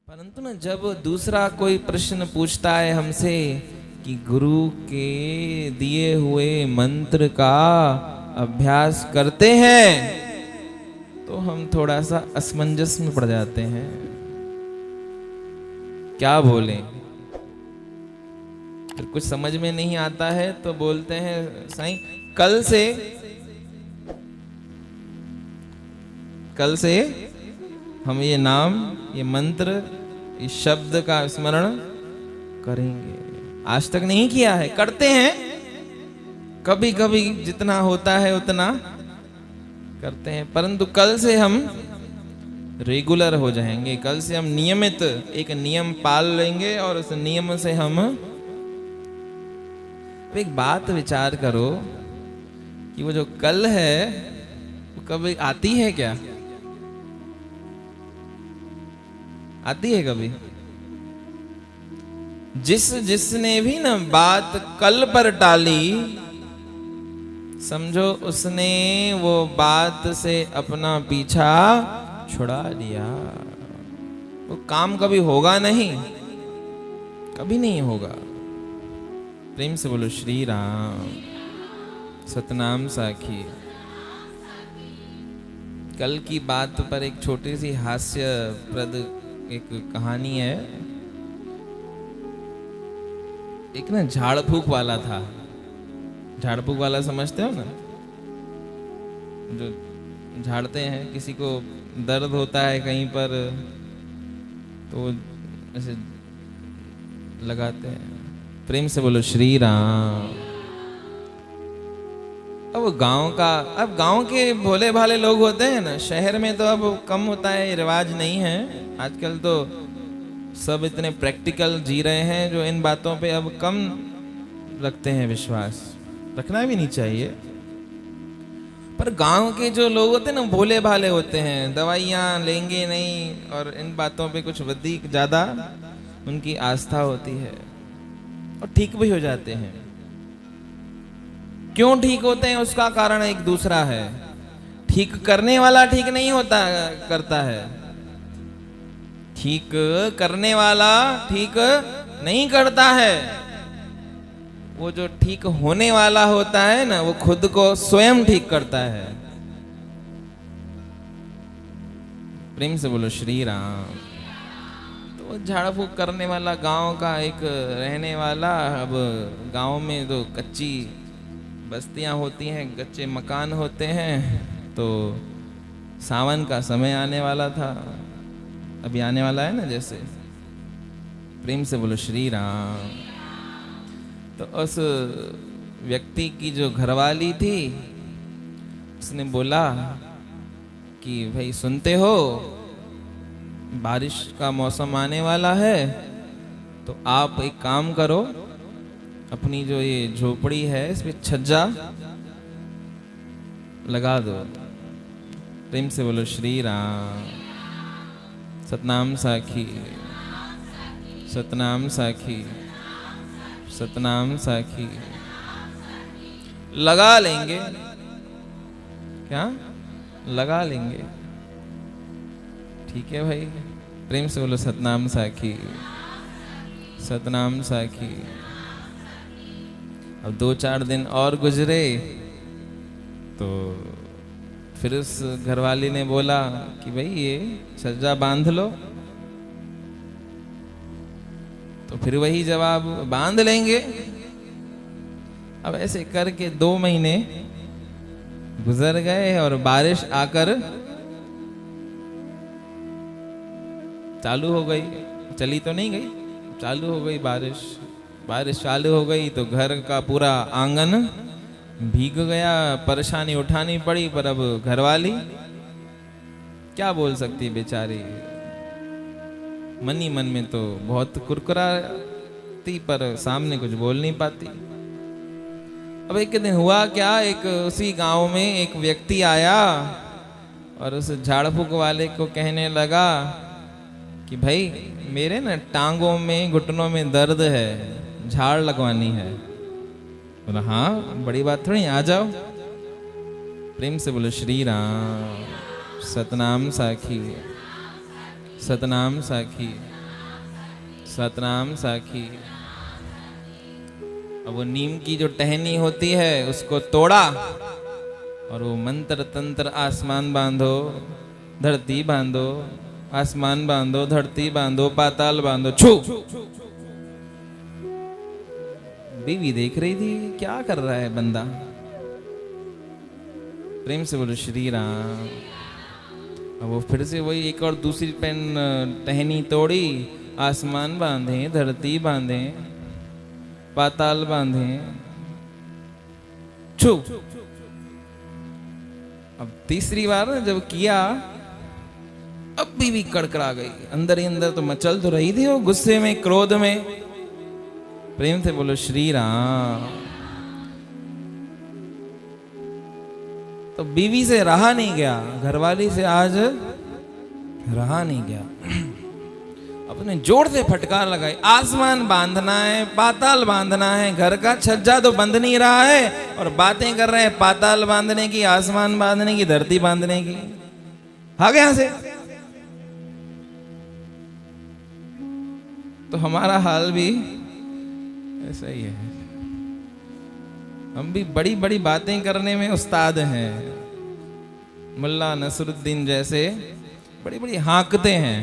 परंतु ना जब दूसरा कोई प्रश्न पूछता है हमसे कि गुरु के दिए हुए मंत्र का अभ्यास करते हैं, तो हम थोड़ा सा असमंजस में पड़ जाते हैं। क्या बोलें? फिर कुछ समझ में नहीं आता है तो बोलते हैं साईं कल से हम ये नाम, ये मंत्र, इस शब्द का स्मरण करेंगे। आज तक नहीं किया है, करते हैं कभी कभी, जितना होता है उतना करते हैं, परंतु कल से हम रेगुलर हो जाएंगे। कल से हम नियमित एक नियम पाल लेंगे और उस नियम से हम एक बात विचार करो कि वो जो कल है वो कभी आती है क्या? आती है कभी? जिसने भी ना बात कल पर टाली, समझो उसने वो बात से अपना पीछा छुड़ा लिया। वो काम कभी होगा नहीं, कभी नहीं होगा। प्रेम से बोलो श्री राम। सतनाम साखी। कल की बात पर एक छोटी सी हास्यप्रद एक कहानी है। एक ना झाड़ फूक वाला था। झाड़ फूक वाला समझते हो ना, जो झाड़ते हैं, किसी को दर्द होता है कहीं पर तो ऐसे लगाते हैं। प्रेम से बोलो श्री राम। अब गांव के भोले भाले लोग होते हैं ना, शहर में तो अब कम होता है, रिवाज नहीं है। आजकल तो सब इतने प्रैक्टिकल जी रहे हैं जो इन बातों पे अब कम रखते हैं विश्वास। रखना भी नहीं चाहिए, पर गांव के जो लोग होते हैं ना, भोले भाले होते हैं, दवाइयाँ लेंगे नहीं और इन बातों पे कुछ अधिक ज्यादा उनकी आस्था होती है और ठीक भी हो जाते हैं। क्यों ठीक होते हैं उसका कारण एक दूसरा है। ठीक करने वाला ठीक नहीं होता करता है, ठीक करने वाला ठीक नहीं करता है। वो जो ठीक होने वाला होता है ना, वो खुद को स्वयं ठीक करता है। प्रेम से बोलो श्री राम। तो झाड़ फूक करने वाला गांव का एक रहने वाला, अब गांव में तो कच्ची बस्तियां होती हैं, कच्चे मकान होते हैं, तो सावन का समय आने वाला था, अभी आने वाला है ना जैसे। प्रेम से बोलो श्री राम। तो उस व्यक्ति की जो घरवाली थी, उसने बोला कि भाई सुनते हो, बारिश का मौसम आने वाला है, तो आप एक काम करो, अपनी जो ये झोपड़ी है इस पे छज्जा लगा दो। प्रेम से बोलो श्री राम। सतनाम साखी। सतनाम साखी। सतनाम साखी। लगा लेंगे क्या? लगा लेंगे। ठीक है भाई। प्रेम से बोलो सतनाम साखी। सतनाम साखी। अब 2-4 दिन और गुजरे तो फिर उस घरवाली ने बोला कि भाई ये छज्जा बांध लो। तो फिर वही जवाब, बांध लेंगे। अब ऐसे करके 2 महीने गुजर गए और बारिश आकर चालू हो गई। चली तो नहीं गई, चालू हो गई बारिश। बारिश चालू हो गई तो घर का पूरा आंगन भीग गया। परेशानी उठानी पड़ी, पर अब घरवाली क्या बोल सकती बेचारी। मन ही मन में तो बहुत कुरकुराती, पर सामने कुछ बोल नहीं पाती। अब एक दिन हुआ क्या, एक उसी गांव में एक व्यक्ति आया और उस झाड़ फूक वाले को कहने लगा कि भाई मेरे ना टांगों में, घुटनों में दर्द है, झाड़ लगवानी है। बोला हाँ, बड़ी बात थोड़ी, आ जाओ। प्रेम से बोलो श्री राम। सतनाम साखी। सतनाम साखी। सतनाम साखी। अब वो नीम की जो टहनी होती है उसको तोड़ा और वो मंत्र तंत्र, आसमान बांधो धरती बांधो, आसमान बांधो धरती बांधो, पाताल बांधो, छू। बीवी देख रही थी क्या कर रहा है बंदा। प्रेम से बोलो श्री राम। अब वो फिर से वही एक और दूसरी पेन टहनी तोड़ी, आसमान बांधे धरती बांधे पाताल बांधे, छू। अब तीसरी बार जब किया, अब भी कड़कड़ा गई, अंदर ही अंदर तो मचल तो रही थी वो गुस्से में क्रोध में। प्रेम से बोलो श्री राम। तो बीवी से रहा नहीं गया, घरवाली से आज रहा नहीं गया। अपने जोर से फटकार लगाई, आसमान बांधना है पाताल बांधना है, घर का छज्जा तो बंध नहीं रहा है और बातें कर रहे हैं पाताल बांधने की, आसमान बांधने की, धरती बांधने की। भाग यहां से। तो हमारा हाल भी ऐसा ही है। हम भी बड़ी बड़ी बातें करने में उस्ताद हैं। मुल्ला नसरुद्दीन जैसे बड़ी बड़ी हाँकते हैं,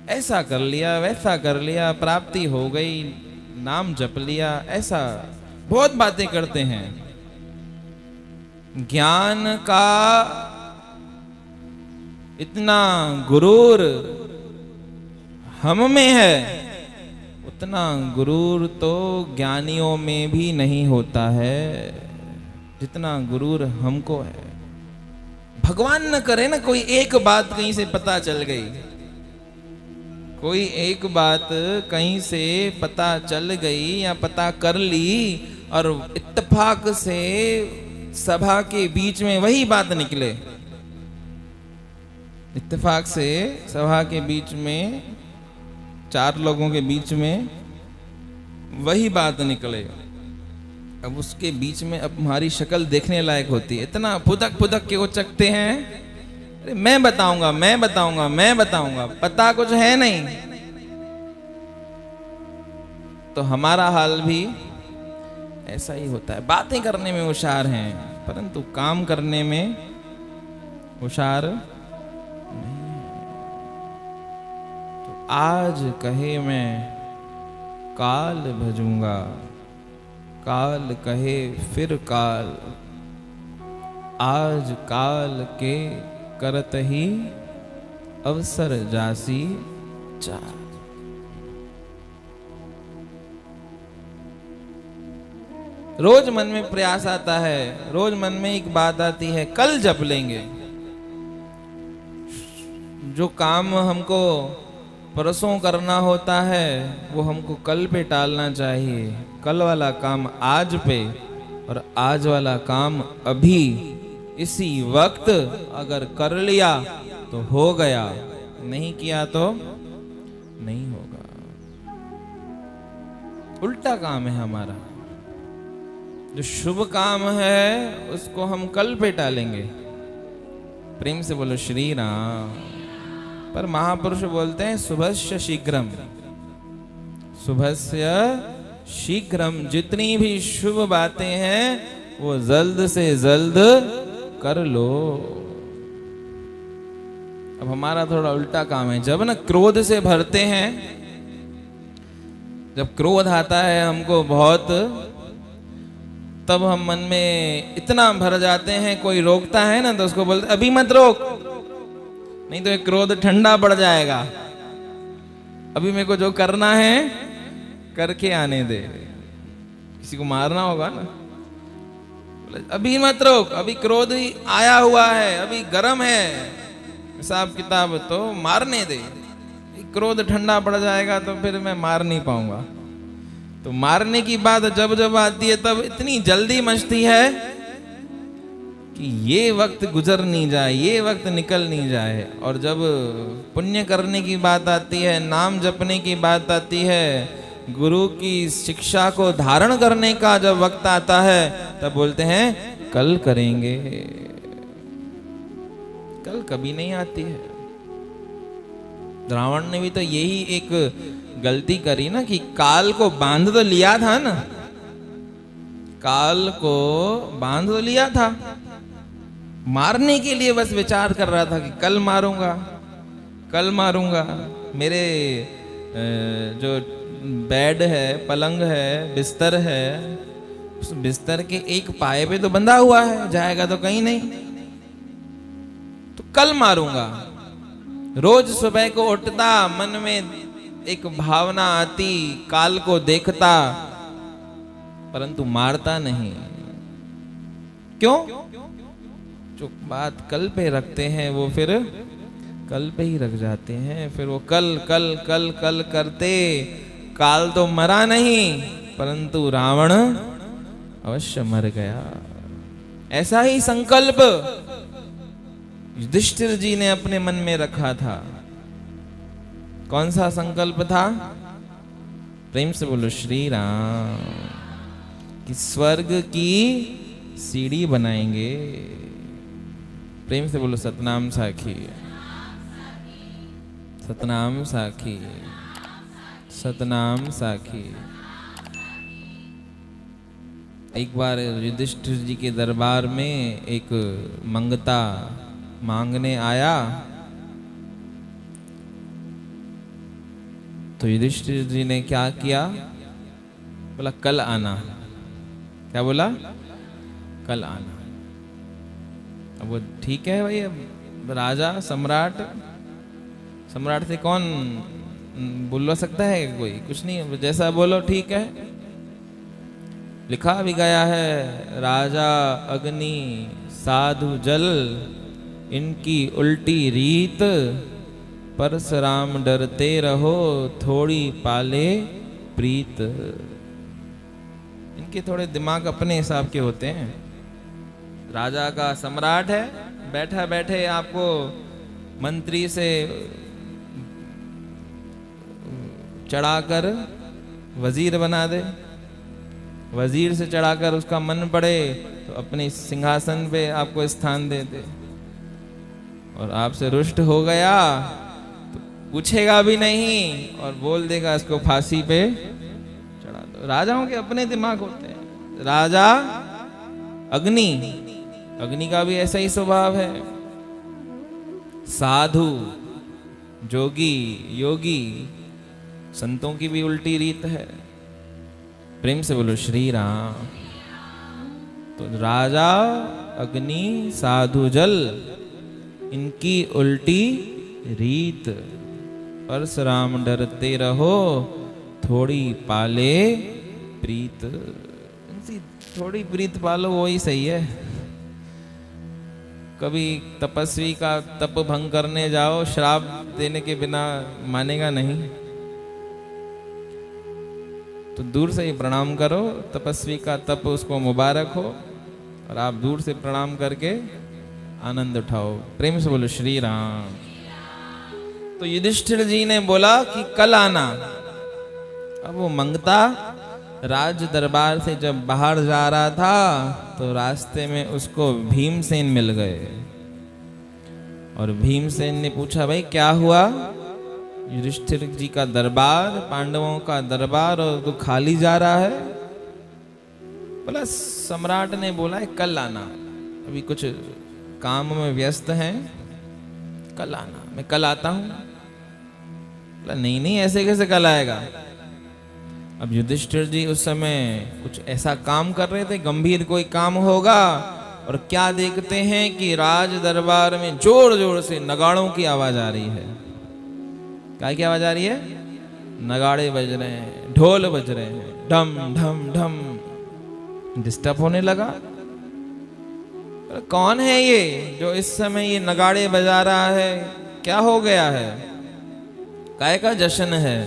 ऐसा कर लिया वैसा कर लिया, प्राप्ति हो गई, नाम जप लिया, ऐसा बहुत बातें करते हैं। ज्ञान का इतना गुरूर हम में है, उतना गुरूर तो ज्ञानियों में भी नहीं होता है जितना गुरूर हमको है। भगवान न करे ना कोई एक बात कहीं से पता चल गई, कोई एक बात कहीं से पता चल गई या पता कर ली और इत्तेफाक से सभा के बीच में वही बात निकले, इत्तेफाक से सभा के बीच में चार लोगों के बीच में वही बात निकले। अब उसके बीच में अब हमारी शक्ल देखने लायक होती है, इतना फुदक फुदक के वो चकते हैं, अरे मैं बताऊंगा मैं बताऊंगा मैं बताऊंगा, पता कुछ है नहीं। तो हमारा हाल भी ऐसा ही होता है। बातें करने में होशियार हैं परंतु काम करने में होशियार नहीं। तो आज कहे मैं काल भजूंगा, काल कहे फिर काल, आज काल के करत ही अवसर जासी चार। रोज मन में प्रयास आता है, रोज मन में एक बात आती है, कल जप लेंगे। जो काम हमको परसों करना होता है वो हमको कल पे टालना चाहिए। कल वाला काम आज पे और आज वाला काम अभी, इसी वक्त अगर कर लिया तो हो गया, नहीं किया तो नहीं होगा। उल्टा काम है हमारा। जो शुभ काम है उसको हम कल पे टालेंगे। प्रेम से बोलो श्री राम। पर महापुरुष बोलते हैं शुभस्य शीघ्रम, शुभस्य शीघ्रम। जितनी भी शुभ बातें हैं वो जल्द से जल्द कर लो। अब हमारा थोड़ा उल्टा काम है। जब ना क्रोध से भरते हैं, जब क्रोध आता है हमको बहुत, तब हम मन में इतना भर जाते हैं, कोई रोकता है ना तो उसको बोलते अभी मत रोक, नहीं तो ये क्रोध ठंडा पड़ जाएगा। अभी मेरे को जो करना है करके आने दे। किसी को मारना होगा ना, अभी मत रोक, अभी क्रोध ही आया हुआ है, अभी गर्म है हिसाब किताब, तो मारने दे। क्रोध ठंडा पड़ जाएगा तो फिर मैं मार नहीं पाऊंगा। तो मारने की बात जब जब आती है तब इतनी जल्दी मचती है कि ये वक्त गुजर नहीं जाए, ये वक्त निकल नहीं जाए। और जब पुण्य करने की बात आती है, नाम जपने की बात आती है, गुरु की शिक्षा को धारण करने का जब वक्त आता है तब बोलते हैं कल करेंगे। कल कभी नहीं आती है। रावण ने भी तो यही एक गलती करी ना कि काल को बांध तो लिया था ना, काल को बांध तो लिया था, मारने के लिए बस विचार कर रहा था कि कल मारूंगा, कल मारूंगा। मेरे जो बेड है, पलंग है, बिस्तर है, उस बिस्तर के एक पाए पे तो बंधा हुआ है, जाएगा तो कहीं नहीं, तो कल मारूंगा। रोज सुबह को उठता, मन में एक भावना आती, काल को देखता, परंतु मारता नहीं। क्यों? जो बात कल पे रखते हैं वो फिर कल पे ही रख जाते हैं। फिर वो कल कल कल कल करते, काल तो मरा नहीं, परंतु रावण अवश्य मर गया। ऐसा ही संकल्प युधिष्ठिर जी ने अपने मन में रखा था। कौन सा संकल्प था? प्रेम से बोलो श्री राम। कि स्वर्ग की सीढ़ी बनाएंगे। प्रेम से बोलो सतनाम साखी, सतनाम साखी, सतनाम साखी। एक बार युधिष्ठिर जी के दरबार में एक मंगता मांगने आया, तो युधिष्ठिर जी ने क्या किया? बोला कल आना। क्या बोला? कल आना। अब वो ठीक है भाई, अब राजा सम्राट, सम्राट से कौन बुलवा सकता है? कोई कुछ नहीं, जैसा बोलो ठीक है। लिखा भी गया है, राजा अग्नि साधु जल, इनकी उल्टी रीत, परशुराम डरते रहो, थोड़ी पाले प्रीत। इनके थोड़े दिमाग अपने हिसाब के होते हैं। राजा का सम्राट है, बैठा बैठे आपको मंत्री से चढ़ाकर वजीर बना दे, वजीर से चढ़ाकर उसका मन पड़े तो अपने सिंहासन पे आपको स्थान दे दे, और आपसे रुष्ट हो गया तो पूछेगा भी नहीं और बोल देगा इसको फांसी पे चढ़ा दो। राजाओं के अपने दिमाग होते हैं। राजा अग्नि, अग्नि का भी ऐसा ही स्वभाव है। साधु जोगी योगी, संतों की भी उल्टी रीत है। प्रेम से बोलो श्री राम। तो राजा अग्नि साधु जल, इनकी उल्टी रीत, परशुराम डरते रहो, थोड़ी पाले प्रीत। इनसी थोड़ी प्रीत पालो, वो ही सही है। कभी तपस्वी का तप भंग करने जाओ, श्राप देने के बिना मानेगा नहीं, तो दूर से ही प्रणाम करो। तपस्वी का तप उसको मुबारक हो, और आप दूर से प्रणाम करके आनंद उठाओ। प्रेम से बोलो श्री राम। तो युधिष्ठिर जी ने बोला कि कल आना। अब वो मंगता राज दरबार से जब बाहर जा रहा था, तो रास्ते में उसको भीमसेन मिल गए, और भीमसेन ने पूछा भाई क्या हुआ? युधिष्ठिर जी का दरबार, पांडवों का दरबार, और तो खाली जा रहा है। बोला सम्राट ने बोला है कल आना, अभी कुछ काम में व्यस्त हैं, कल आना। मैं कल आता हूं। बोला नहीं नहीं, ऐसे कैसे कल आएगा? अब युधिष्ठिर जी उस समय कुछ ऐसा काम कर रहे थे, गंभीर कोई काम होगा, और क्या देखते हैं कि राज दरबार में जोर जोर से नगाड़ों की आवाज आ रही है। क्या की आवाज आ रही है? नगाड़े बज रहे हैं, ढोल बज रहे हैं, ढम ढम ढम। डिस्टर्ब होने लगा। कौन है ये जो इस समय ये नगाड़े बजा रहा है? क्या हो गया है? काय का जश्न है?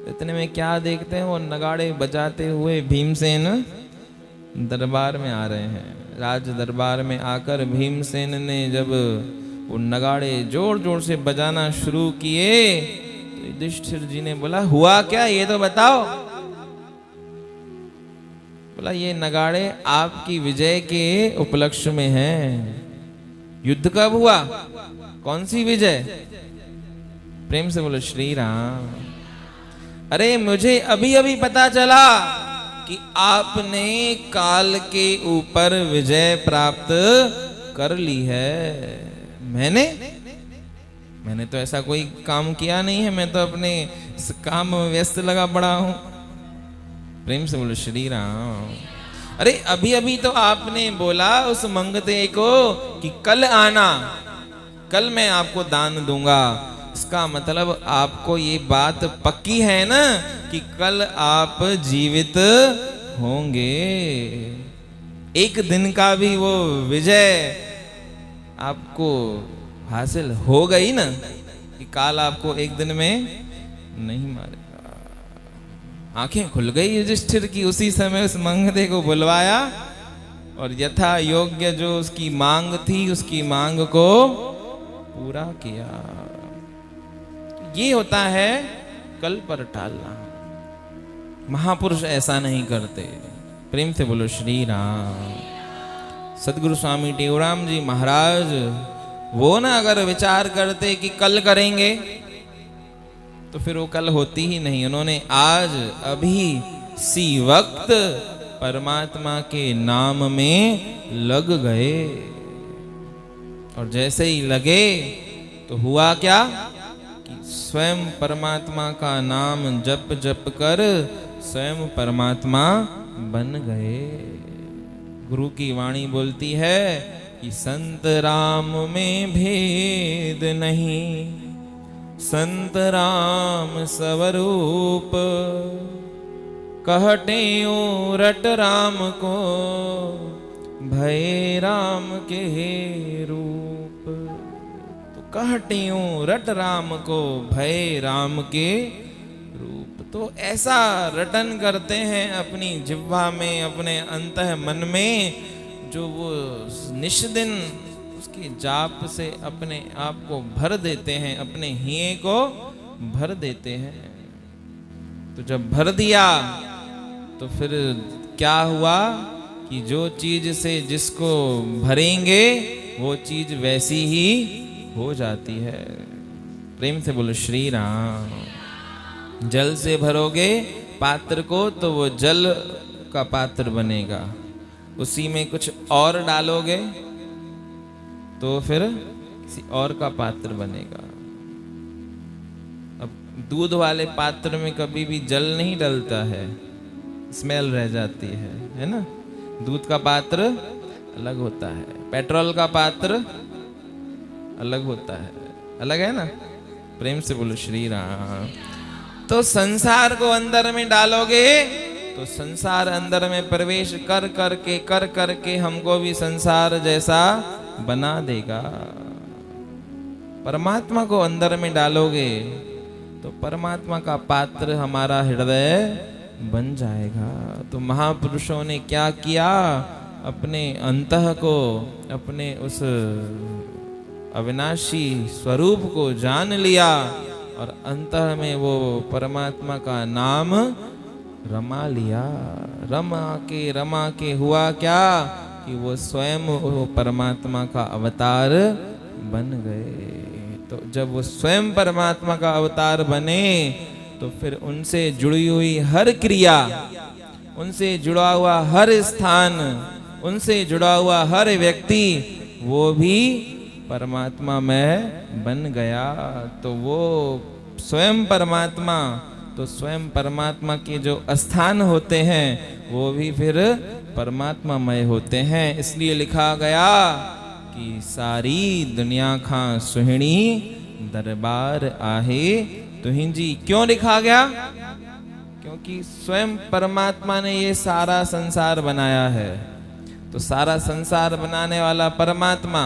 इतने में क्या देखते हैं, वो नगाड़े बजाते हुए भीमसेन दरबार में आ रहे हैं। राज दरबार में आकर भीमसेन ने जब वो नगाड़े जोर जोर से बजाना शुरू किए, तो युधिष्ठिर जी ने बोला हुआ क्या, ये तो बताओ। बोला ये नगाड़े आपकी विजय के उपलक्ष्य में हैं। युद्ध कब हुआ? कौन सी विजय? प्रेम से बोलो श्री राम। अरे मुझे अभी अभी पता चला कि आपने काल के ऊपर विजय प्राप्त कर ली है। मैंने तो ऐसा कोई काम किया नहीं है, मैं तो अपने इस काम में व्यस्त लगा पड़ा हूं। प्रेम से बोलो श्री राम। अरे अभी अभी तो आपने बोला उस मंगते को कि कल आना, कल मैं आपको दान दूंगा। इसका मतलब आपको ये बात पक्की है ना कि कल आप जीवित होंगे। एक दिन का भी वो विजय आपको हासिल हो गई ना कि काल आपको एक दिन में नहीं मारेगा। आंखें खुल गई युधिष्ठिर की। उसी समय उस मंगते को बुलवाया और यथा योग्य जो उसकी मांग थी उसकी मांग को पूरा किया। ये होता है कल पर टालना। महापुरुष ऐसा नहीं करते। प्रेम से बोलो श्री राम। सदगुरु स्वामी टेऊराम जी महाराज वो ना अगर विचार करते कि कल करेंगे तो फिर वो कल होती ही नहीं। उन्होंने आज अभी सी वक्त परमात्मा के नाम में लग गए और जैसे ही लगे तो हुआ क्या कि स्वयं परमात्मा का नाम जप जप कर स्वयं परमात्मा बन गए। गुरु की वाणी बोलती है कि संत राम में भेद नहीं, संत राम स्वरूप, कहते रट राम को भय राम के रूप। तो कहते रट राम को भय राम के रूप। तो ऐसा रटन करते हैं अपनी जिह्वा में, अपने अंतः मन में, जो वो निष्दिन उसके जाप से अपने आप को भर देते हैं, अपने हिये को भर देते हैं। तो जब भर दिया तो फिर क्या हुआ कि जो चीज से जिसको भरेंगे वो चीज वैसी ही हो जाती है। प्रेम से बोलो श्री राम। जल से भरोगे पात्र को तो वो जल का पात्र बनेगा, उसी में कुछ और डालोगे तो फिर किसी और का पात्र बनेगा। अब दूध वाले पात्र में कभी भी जल नहीं डलता है, स्मेल रह जाती है ना। दूध का पात्र अलग होता है, पेट्रोल का पात्र अलग होता है, अलग है ना। प्रेम से बोलो श्री राम। तो संसार को अंदर में डालोगे तो संसार अंदर में प्रवेश कर करके हमको भी संसार जैसा बना देगा। परमात्मा को अंदर में डालोगे तो परमात्मा का पात्र हमारा हृदय बन जाएगा। तो महापुरुषों ने क्या किया, अपने अंतः को, अपने उस अविनाशी स्वरूप को जान लिया और अंतः में वो परमात्मा का नाम रमा लिया। रमा के हुआ क्या कि वो स्वयं वो परमात्मा का अवतार बन गए। तो जब वो स्वयं परमात्मा का अवतार बने तो फिर उनसे जुड़ी हुई हर क्रिया, उनसे जुड़ा हुआ हर स्थान, उनसे जुड़ा हुआ हर व्यक्ति वो भी परमात्मा में बन गया। तो वो स्वयं परमात्मा, तो स्वयं परमात्मा के जो स्थान होते हैं वो भी फिर परमात्मामय होते हैं। इसलिए लिखा गया कि सारी दुनिया खां सुहिणी दरबार आहे तुहिंजी। क्यों लिखा गया? क्योंकि स्वयं परमात्मा ने ये सारा संसार बनाया है। तो सारा संसार बनाने वाला परमात्मा,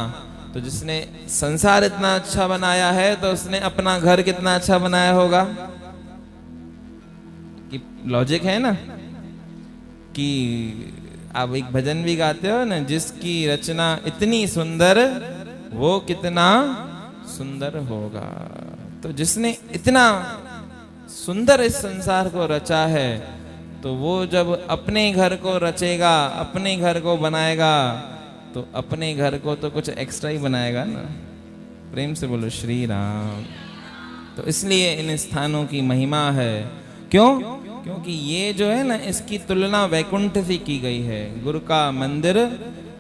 तो जिसने संसार इतना अच्छा बनाया है तो उसने अपना घर कितना अच्छा बनाया होगा। कि लॉजिक है ना कि आप एक भजन भी गाते हो ना, जिसकी रचना इतनी सुंदर वो कितना सुंदर होगा। तो जिसने इतना सुंदर इस संसार को रचा है तो वो जब अपने घर को रचेगा, अपने घर को बनाएगा, तो अपने घर को तो कुछ एक्स्ट्रा ही बनाएगा ना। प्रेम से बोलो श्री राम। तो इसलिए इन स्थानों की महिमा है। क्यों? क्योंकि ये जो है ना, इसकी तुलना वैकुंठ से की गई है। गुरु का मंदिर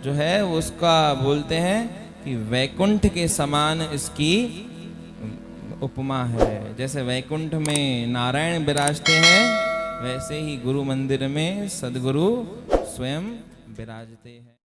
जो है उसका बोलते हैं कि वैकुंठ के समान इसकी उपमा है। जैसे वैकुंठ में नारायण विराजते हैं, वैसे ही गुरु मंदिर में सदगुरु स्वयं विराजते हैं।